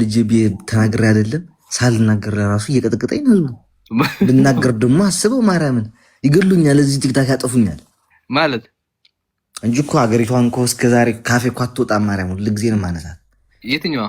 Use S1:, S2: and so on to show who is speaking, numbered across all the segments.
S1: ልጅ ተናግሬ አይደለም ሳልናገር ራሱ እየቀጠቀጠኝ ነው። ብናገር ደግሞ አስበው ማርያምን ይገሉኛል፣ እዚህ ቲክታክ ያጠፉኛል
S2: ማለት
S1: እንጂ እኮ ሀገሪቷን እኮ እስከ ዛሬ ካፌ እኮ አትወጣም። ማርያም ሁሉ ጊዜ ነው ማነሳት።
S2: የትኛዋ?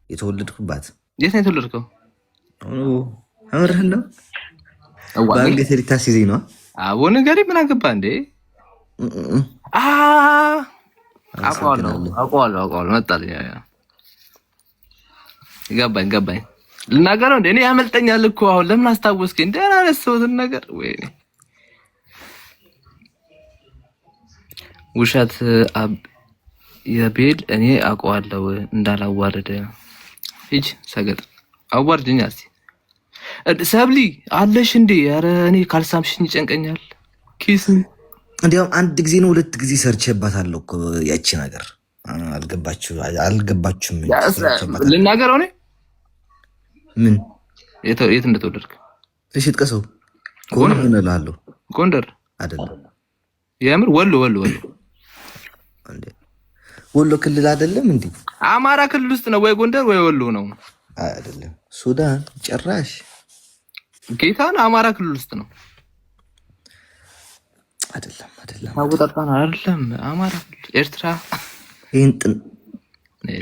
S1: የተወለድኩባት።
S2: የት ነው የተወለድከው?
S1: አምርህ ነው ባንገት ሊታስይዘኝ ነው።
S2: አቦ ነገሬ ምን አገባ እንዴ? አቋል መጣልኝ። ገባኝ ልናገረው እንዴ? እኔ ያመልጠኛል እኮ አሁን። ለምን አስታወስከኝ? ደህና አነሳሁትን ነገር ወይ ውሸት የቤል እኔ አውቀዋለሁ እንዳላዋርድ። ሂጅ ሰገጥ አዋርድኝ። እስኪ ሰብሊ አለሽ እንዴ? ኧረ እኔ ካልሳምሽኝ ይጨንቀኛል። ኪስ
S1: እንዲያውም አንድ ጊዜ ነው ሁለት ጊዜ ሰርቼባታለሁ እኮ ያቺ ነገር አልገባችሁም?
S2: ልናገረው እኔ
S1: ምን
S2: የት እንደተወለድክ
S1: እሺ ጥቀሰው። ጎንደር
S2: ጎንደር
S1: አይደለም?
S2: የምር ወሎ
S1: እንዴ? ወሎ ክልል አይደለም እንዴ?
S2: አማራ ክልል ውስጥ ነው ወይ ጎንደር ወይ ወሎ ነው?
S1: አይደለም ሱዳን ጭራሽ።
S2: ጌታን አማራ ክልል ውስጥ ነው።
S1: አይደለም
S2: አወጣጣና አይደለም አማራ ክልል ኤርትራ
S1: ይንጥን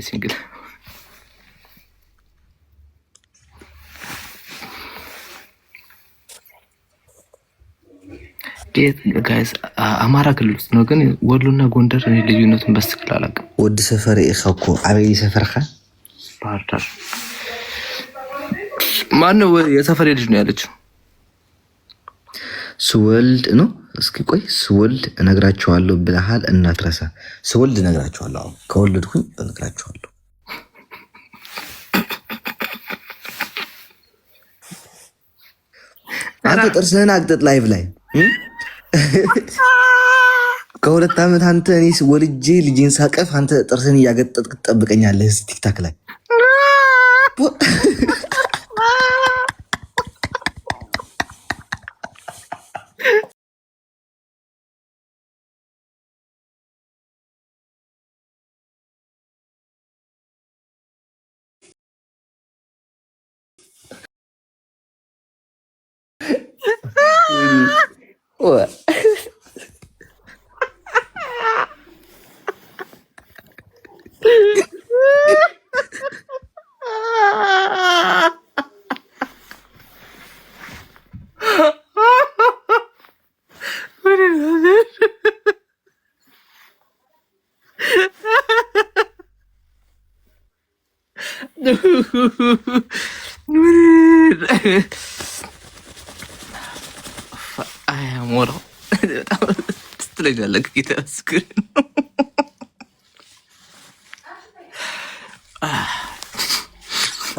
S2: ሲንግል ጋይስ አማራ ክልል ውስጥ ነው። ግን ወሎና ጎንደር እኔ ልዩነቱን በስትክክል አላውቅም።
S1: ወድ ሰፈር እኮ አበይ ሰፈርካ?
S2: ባህር ዳር። ማነው የሰፈሬ ልጅ ነው ያለችው? ስወልድ ነው።
S1: እስኪ ቆይ ስወልድ እነግራቸዋለሁ ብለሃል፣ እናትረሳ። ስወልድ እነግራቸዋለሁ። አሁን ከወለድኩኝ እነግራቸዋለሁ። አንተ ጥርስህን አግጥጥ ላይቭ ላይ ከሁለት ዓመት አንተ እኔ ወልጄ ልጄን ሳቀፍ አንተ ጥርስህን እያገጠጥክ ትጠብቀኛለህ ቲክታክ ላይ።
S2: አያሞራው በጣም ስትለኛለህ። ጌታ ስክር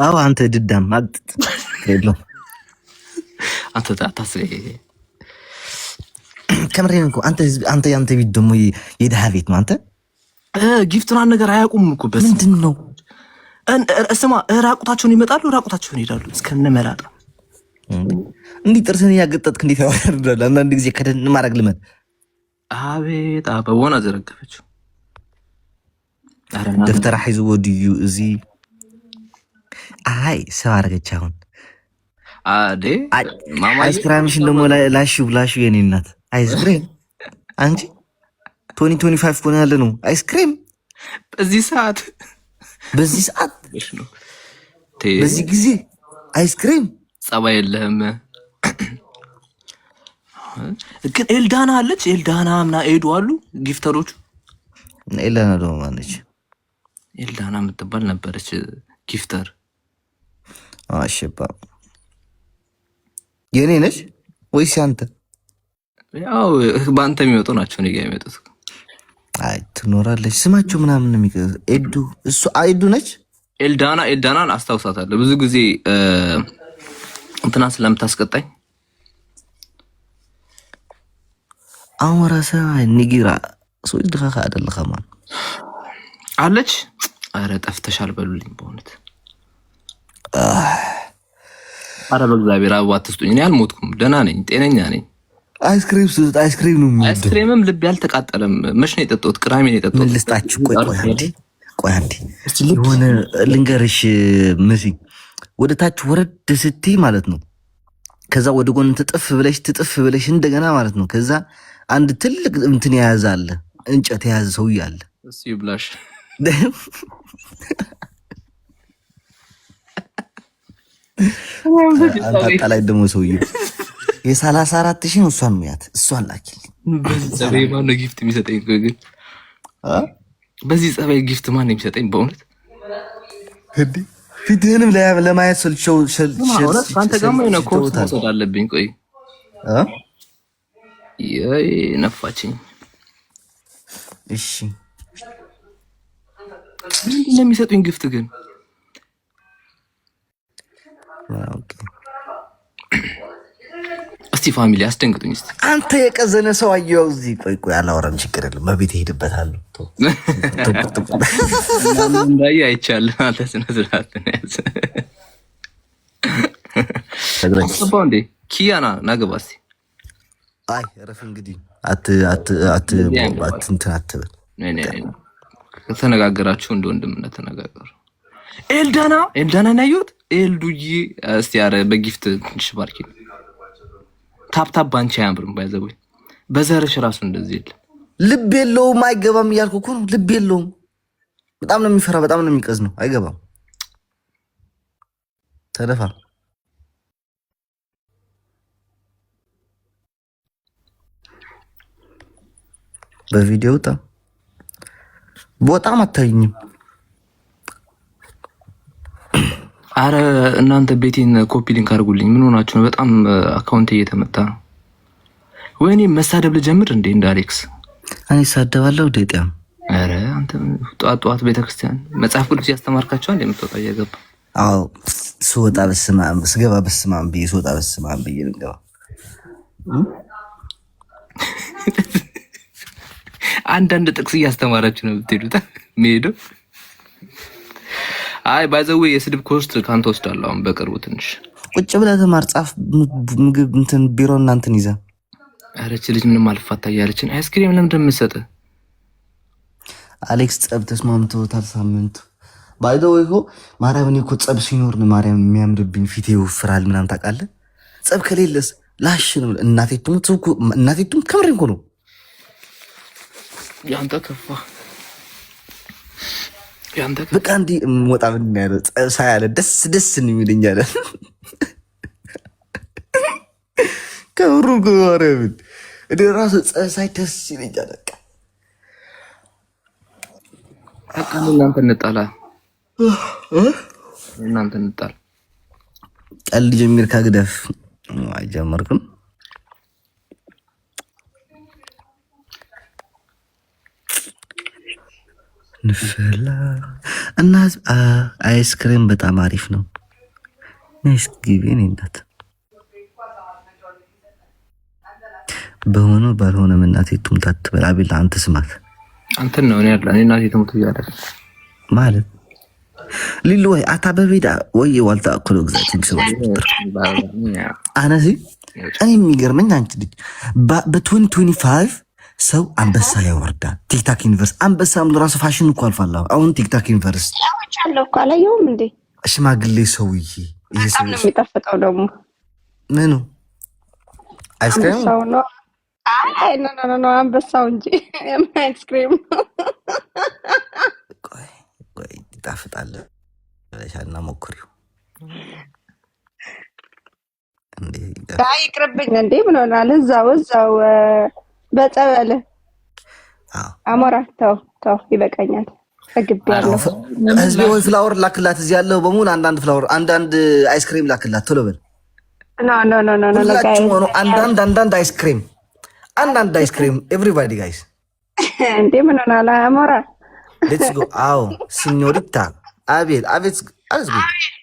S1: አዎ አንተ ድዳም አጥጥ የለው
S2: አንተ ታታስለ
S1: ከምሬን እኮ አንተ ያንተ ቤት ደግሞ የድሃ ቤት ነው። አንተ
S2: ጊፍትራን ነገር አያውቁም እኮ በስ
S1: ምንድን ነው?
S2: እስማ ራቁታቸውን ይመጣሉ፣ ራቁታቸውን ይሄዳሉ እስከነመላጣ።
S1: እንዲህ ጥርስን ያገጠጥክ እንዴት ያወርዳል? አንዳንድ ጊዜ ከደን ማድረግ ልመድ።
S2: አቤት አበቦና ዘረገፈችው።
S1: ደፍተራ ሒዙ ወዲዩ እዚ አይ ሰው አረገች። አሁን
S2: አዴ ማማ
S1: አይስክራምሽን ደግሞ ላሹ የኔ እናት አይስክሬም። አንቺ 2025 ኮን ያለ ነው አይስክሬም
S2: በዚህ ሰዓት
S1: በዚህ ጊዜ አይስክሬም
S2: ጸባይ የለህም። ግን ኤልዳና አለች። ኤልዳና ምና ሄዱ አሉ ጊፍተሮቹ።
S1: ኤልዳና ደግሞ ማነች?
S2: ኤልዳና የምትባል ነበረች ጊፍተር።
S1: አሸባ የኔ ነች ወይስ ያንተ?
S2: ያው በአንተ የሚመጡ ናቸው እኔ ጋር የሚመጡት።
S1: አይ ትኖራለች። ስማቸው ምናምን የሚቀር ኤዱ፣ እሱ ኤዱ ነች።
S2: ኤልዳናን አስታውሳታለሁ ብዙ ጊዜ እንትና ስለምታስቀጣኝ።
S1: አወራሰ ንጊራ ሶይ ድኻኻ አይደለኻ ማን
S2: አለች። አረ ጠፍተሻል በሉልኝ በእውነት። አረ በእግዚአብሔር አበባ አትስጡኝ። እኔ አልሞትኩም፣ ደህና ነኝ፣ ጤነኛ ነኝ።
S1: አይስክሪም ስጥ። አይስክሪም ነው የሚወደው።
S2: አይስክሪምም ልብ ያልተቃጠለም። መች ነው የጠጣሁት? ቅዳሜ ነው የጠጣሁት።
S1: ልስጣችሁ። ቆይ አንዴ የሆነ ልንገርሽ መሲ ወደ ታች ወረድ ስትይ ማለት ነው። ከዛ ወደ ጎን ትጥፍ ብለሽ እንደገና ማለት ነው። ከዛ አንድ ትልቅ እንትን የያዘ አለ፣ እንጨት የያዘ ሰውዬ አለ።
S2: እሱ ይብላሽ።
S1: አንተ አጣላይ ደግሞ ሰውዬ የ34,000 እሷን ሙያት እሷን ላኪልኝ።
S2: በዚህ ጸባይ ማነው ጊፍት የሚሰጠኝ? ግን በዚህ ጸባይ ጊፍት ማነው የሚሰጠኝ? በእውነት
S1: እንዴ ፊትህንም ለማየት ሰልቸው
S2: አንተ ጋር ምን ነው ኮርስ መውሰድ አለብኝ። ቆይ ነፋችኝ።
S1: እሺ
S2: ምንድን ነው የሚሰጡኝ ጊፍት ግን? እስቲ ፋሚሊ አስደንግጡኝ እስቲ።
S1: አንተ የቀዘነ ሰው አየው እዚህ። ቆይ አላወራም፣ ችግር የለም በቤት እሄድበታለሁ።
S2: እንዳይ አይቻልም። አንተ ስነ ስርዓት ነው ያዘ አባው እንዴ ኪያና ናገባ እስቲ።
S1: አይ ረፍ እንግዲህ እንትን አትበል።
S2: ከተነጋገራችሁ እንደ ወንድምነት ተነጋገሩ። ኤልዳና ናዩት ኤልዱዬ እስቲ አረ በጊፍት ትንሽ ባርኪ። ታፕታፕ ባንቺ አያምርም። ባይዘው በዘርሽ ራሱ እንደዚህ የለም።
S1: ልብ የለውም አይገባም እያልኩ እኮ ነው። ልብ የለውም። በጣም ነው የሚፈራ፣ በጣም ነው የሚቀዝ ነው። አይገባም። ተደፋ በቪዲዮ በጣም አታዩኝም።
S2: አረ እናንተ ቤቴን ኮፒ ሊንክ አድርጉልኝ። ምን ሆናችሁ ነው? በጣም አካውንቴ እየተመታ ነው። ወይኔ መሳደብ ልጀምር እንዴ? እንደ አሌክስ
S1: እኔ ሳደባለሁ ዴጣም።
S2: አረ አንተ ጧት ቤተክርስቲያን መጽሐፍ ቅዱስ ያስተማርካቸው እንደ የምትወጣ እየገባ
S1: አዎ ስወጣ በስማም ስገባ በስማም ብዬ ስወጣ በስማም ብዬ ልገባ።
S2: አንዳንድ ጥቅስ እያስተማራችሁ ነው የምትሄዱት ሄደው። አይ ባይዘው የስድብ ኮስት ካንተ ወስዳለሁ። አሁን በቅርቡ ትንሽ
S1: ቁጭ ብለህ ተማር፣ ጻፍ፣ ምግብ እንትን ቢሮ እናንተን ይዘህ።
S2: አረች ልጅ ምንም አልፋታ እያለችን አይስክሪም ለምን እንደምትሰጥ
S1: አሌክስ ጸብ ተስማምቶታል ሳምንቱ። ባይዘው እኮ ማርያምን እኮ ጸብ ሲኖር ነው ማርያም የሚያምርብኝ፣ ፊቴ ይወፍራል ምናምን ታውቃለህ። ጸብ ከሌለስ ላሽ ነው። እናቴ ትሙት ከምሬን እኮ ነው።
S2: ያንተ ከፋ
S1: በቃ እንዲህ ወጣ ምን ያለ ሳያለ ደስ ነው የሚለኝ አለ ከብሩ ማርያምን እኔ ራሱ ሳይ ደስ ይለኛል።
S2: በቃ እናንተ እንጣላ
S1: ቀልድ ጀሚር ካግደፍ አይጀመርኩም። ንፈላ እና አይስክሬም በጣም አሪፍ ነው። ግቢን እናት በሆነ ባልሆነ እናቴ ትሙት አትበል። አቤል አንተ ስማት
S2: አንተን ነው እኔ አይደል እኔ እናቴ ትሙት ይያለ
S1: ማለት ሊሉ ወይ አታ በቤዳ ወይ ዋልታ እኮ ነው ግዛት ሰው አነዚ እኔ የሚገርመኝ አንቺ ልጅ በ2025 ሰው አንበሳ ያወርዳል። ቲክታክ ዩኒቨርስ አንበሳ ምን ራሱ ፋሽን እኮ አልፋለሁ። አሁን ቲክታክ ዩኒቨርስ
S3: ያውቻለሁ እኮ አላየሁም እንዴ?
S1: ሽማግሌ ሰውዬ ይሄ ሰው
S3: ነው የሚጣፍጠው ደግሞ
S1: ምኑ አይስክሪም
S3: ነው? አይ ኖ አንበሳው እንጂ አይስክሪም።
S1: ቆይ ይጣፍጣል ለሻና ሞክሪው እንዴ?
S3: ይቅርብኝ እንዴ? ምን ሆናል? እዛው በጸበል አሞራ ተው ይበቃኛል። ፈግቤያለሁ።
S1: ህዝቤ ወይ ፍላወር ላክላት፣ እዚህ ያለው በሙሉ አንዳንድ ፍላወር አንዳንድ አይስክሪም ላክላት ቶሎ በል።
S3: ኖ
S1: አንዳንድ አይስክሪም ኤቭሪባዲ ጋይስ።
S3: እንዴ ምን ሆናል? አሞራ
S1: ሌትስ ጎ። አዎ ሲኞሪታ አቤል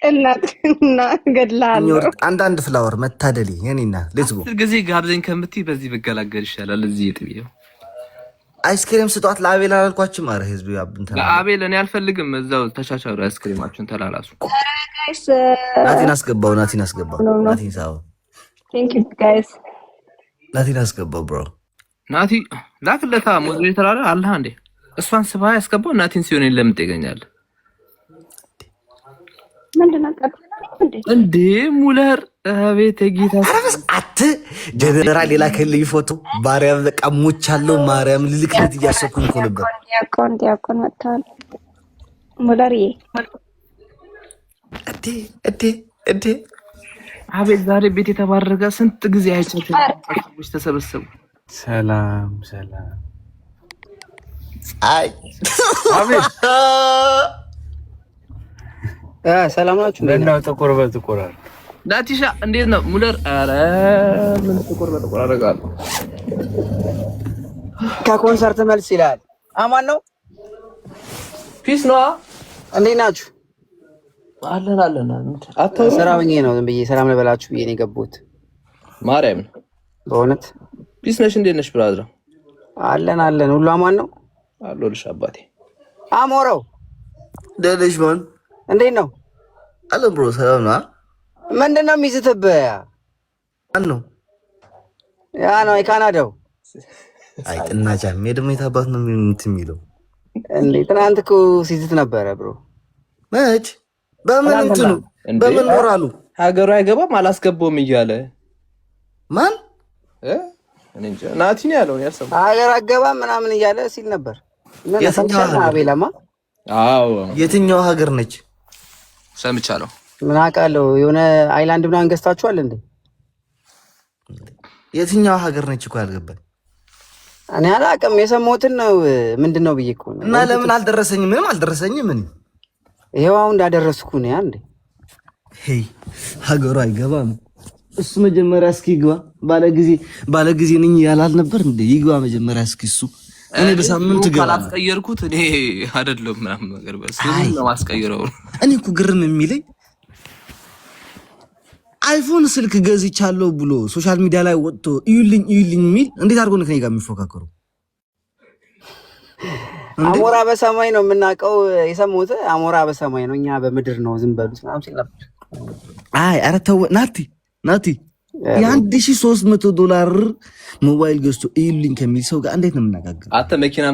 S3: እናትና ገድላለሁ።
S1: አንዳንድ ፍላወር መታደሊ የኔና ሌትስ ጎ።
S2: ጊዜ ጋብዘኝ ከምትይ በዚህ ብገላገል ይሻላል። እዚህ ጥቢው
S1: አይስክሪም ስጧት ለአቤል አላልኳችሁም? ኧረ ህዝብ ያብንታ
S2: ለአቤል እኔ አልፈልግም። እዛው ተቻቻሉ፣ አይስክሪማችሁን ተላላሱ።
S3: ጋይስ
S1: ናቲን አስገባው። ናቲን ሳው
S3: ቴንክ ዩ ጋይስ።
S1: ናቲን አስገባው ብሮ።
S2: ናቲ ላክለታ ሞዴሬተር አለ እንዴ? እሷን ስባ ያስገባው ናቲን ሲሆን ለምን ትገኛለህ
S3: ምንድነው
S2: እንዴ ሙለር አቤት ጌታ
S1: አት ጀነራል የላከልኝ ፎቶ ማርያም በቃ ሞቻለሁ ማርያም ልልክለት እያሰብኩኝ እኮ ነበር
S3: ዲያቆን መጥቷል ሙለርዬ
S1: እዴ
S2: አቤት ዛሬ ቤት የተባረከ ስንት ጊዜ አይቻቸው ሰዎች ተሰበሰቡ
S4: ሰላም
S1: አይ
S2: አቤት
S5: ሰላም ናችሁ?
S4: ለናው ጥቁር በጥቁር አይደል?
S2: ዳቲሻ እንዴት ነው ሙለር? አረ ምን ጥቁር በጥቁር አደርጋለሁ።
S5: ከኮንሰርት መልስ ይላል። አማን ነው?
S2: ፒስ ነው።
S5: እንዴት ናችሁ?
S2: አለን አታውሩ።
S5: ስራ ሆኜ ነው ዝም ብዬ ሰላም ልበላችሁ ብዬ ነው የገቡት።
S2: ማርያም
S5: በእውነት
S2: ፒስ ነሽ? እንዴት ነሽ ብራዘር?
S5: አለን ሁሉ አማን ነው?
S2: አለሁልሽ አባቴ።
S5: አሞራው
S1: ደለሽ ማን
S5: እንዴት ነው?
S1: አለም ብሮ ሰላም ነው።
S5: ምንድነው የሚስትብህ?
S1: ማን ነው?
S5: ያ ነው የካናዳው።
S1: አይ ጥናቻ ሜድም የታባት ነው የሚለው
S5: እንዴ? ትናንት እኮ ሲዝት ነበረ ብሮ።
S1: መች በምን እንትኑ በምን ሞራሉ
S2: ሀገሩ አይገባም አላስገባውም እያለ
S1: ማን
S2: እኔ እንጃ ናቲ ነው ያለው ያሰብ
S5: ሀገር አገባም ምናምን እያለ ሲል ነበር። ምን ተሰምተና አቤላማ?
S2: አዎ
S1: የትኛው ሀገር ነች?
S2: ሰምቻለሁ።
S5: ምን አውቃለሁ። የሆነ አይላንድ ምናምን ገዝታችኋል እንዴ?
S1: የትኛው ሀገር ነች እኮ ያልገባኝ
S5: እኔ አላውቅም። የሰማሁትን ነው ምንድነው ብዬ እኮ ነው።
S1: እና ለምን አልደረሰኝም? ምንም አልደረሰኝም። ምን
S5: ይሄው አሁን እንዳደረስኩ ነው አንዴ።
S1: ሄይ ሀገሩ አይገባም። እሱ መጀመሪያ እስኪ ይግባ። ባለጊዜ ነኝ ያላል ነበር እንዴ? ይግባ መጀመሪያ እስኪ እሱ። እኔ በሳምንት ገባ
S2: ካላስቀየርኩት እኔ አይደለም ምናምን ነገር በስ ነው ማስቀየረው።
S1: እኔ እኮ ግርም የሚለኝ አይፎን ስልክ ገዝቻለሁ ብሎ ሶሻል ሚዲያ ላይ ወጥቶ እዩልኝ የሚል እንዴት አድርጎ ነው ከኔ ጋር የሚፎካከሩ?
S5: አሞራ በሰማይ ነው የምናውቀው። የሰሙት አሞራ በሰማይ ነው፣ እኛ በምድር ነው ዝም በሉት ምናምን ሲል ነበር።
S1: አይ ኧረ ተው ናቲ $1,300 ሞባይል ገዝቶ እዩልኝ ከሚል ሰው ጋር እንዴት ነው የምናጋገር?
S2: አንተ መኪና